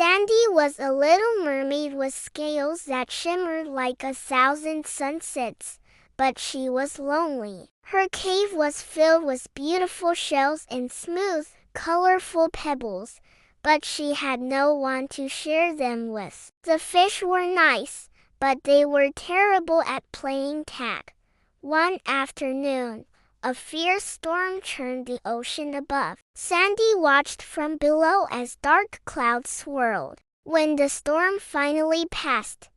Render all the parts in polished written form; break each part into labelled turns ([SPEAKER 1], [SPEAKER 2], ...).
[SPEAKER 1] Sandy was a little mermaid with scales that shimmered like 1,000 sunsets, but she was lonely. Her cave was filled with beautiful shells and smooth, colorful pebbles, but she had no one to share them with. The fish were nice, but they were terrible at playing tag. One afternoon, a fierce storm churned the ocean above. Sandy watched from below as dark clouds swirled. When the storm finally passed,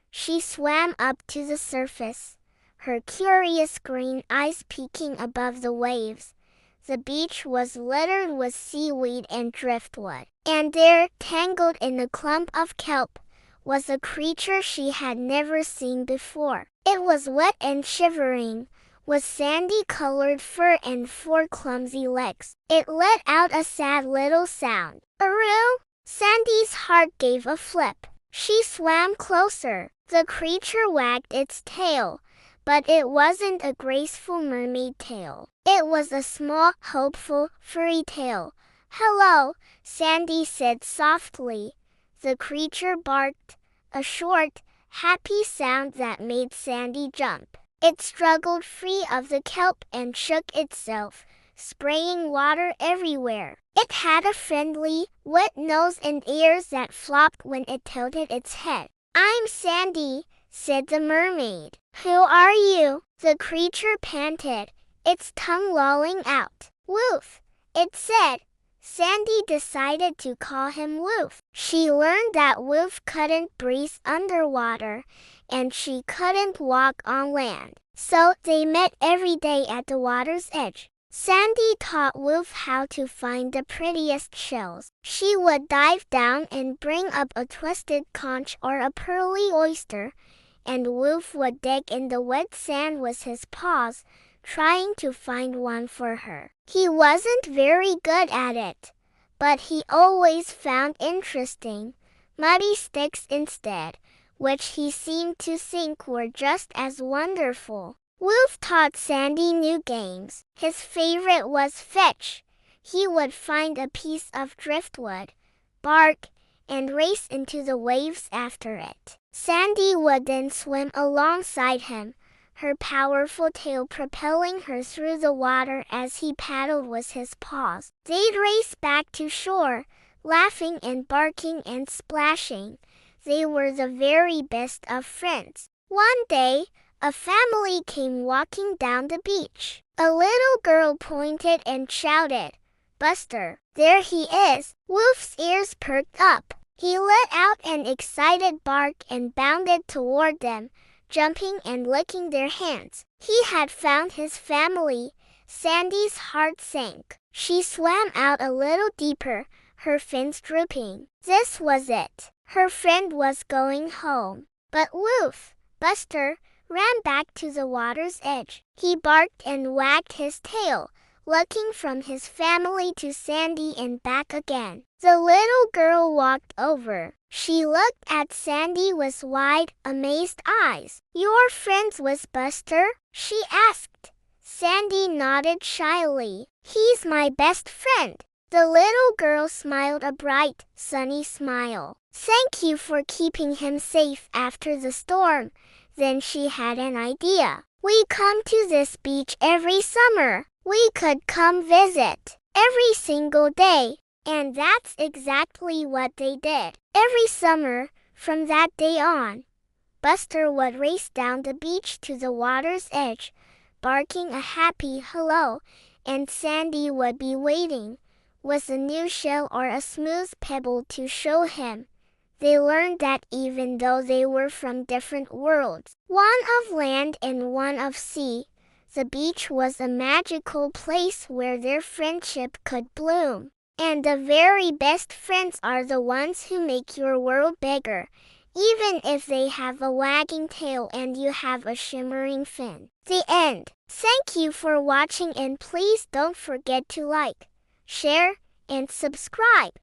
[SPEAKER 1] she swam up to the surface, her curious green eyes peeking above the waves. The beach was littered with seaweed and driftwood, and there, tangled in a clump of kelp, was a creature she had never seen before. It was wet and shivering, with sandy-colored fur and 4 clumsy legs. It let out a sad little sound. Aroo! Sandy's heart gave a flip. She swam closer. The creature wagged its tail, but it wasn't a graceful mermaid tail. It was a small, hopeful, furry tail. "Hello," Sandy said softly. The creature barked, a short, happy sound that made Sandy jump. It struggled free of the kelp and shook itself, spraying water everywhere. It had a friendly, wet nose and ears that flopped when it tilted its head. "I'm Sandy," said the mermaid. "Who are you?" The creature panted, its tongue lolling out. "Woof," it said. Sandy decided to call him Woof. She learned that Woof couldn't breathe underwater, and she couldn't walk on land. So they met every day at the water's edge. Sandy taught Woof how to find the prettiest shells. She would dive down and bring up a twisted conch or a pearly oyster, and Woof would dig in the wet sand with his paws, trying to find one for her. He wasn't very good at it, but he always found interesting, muddy sticks instead, which he seemed to think were just as wonderful. Woof taught Sandy new games. His favorite was fetch. He would find a piece of driftwood, bark, and race into the waves after it. Sandy would then swim alongside him, her powerful tail propelling her through the water as he paddled with his paws. They'd race back to shore, laughing and barking and splashing. They were the very best of friends. One day, a family came walking down the beach. A little girl pointed and shouted, "Buster, there he is!" Woof's ears perked up. He let out an excited bark and bounded toward them, jumping and licking their hands. He had found his family. Sandy's heart sank. She swam out a little deeper, her fins drooping. This was it. Her friend was going home. But Woof, Buster, ran back to the water's edge. He barked and wagged his tail, looking from his family to Sandy and back again. The little girl walked over. She looked at Sandy with wide, amazed eyes. "You're friends with Buster?" she asked. Sandy nodded shyly. "He's my best friend." The little girl smiled a bright, sunny smile. "Thank you for keeping him safe after the storm." Then she had an idea. "We come to this beach every summer. We could come visit every single day." And that's exactly what they did. Every summer, from that day on, Buster would race down the beach to the water's edge, barking a happy hello, and Sandy would be waiting, with a new shell or a smooth pebble to show him. They learned that even though they were from different worlds, one of land and one of sea, the beach was a magical place where their friendship could bloom. And the very best friends are the ones who make your world bigger, even if they have a wagging tail and you have a shimmering fin. The end. Thank you for watching, and please don't forget to like, share, and subscribe.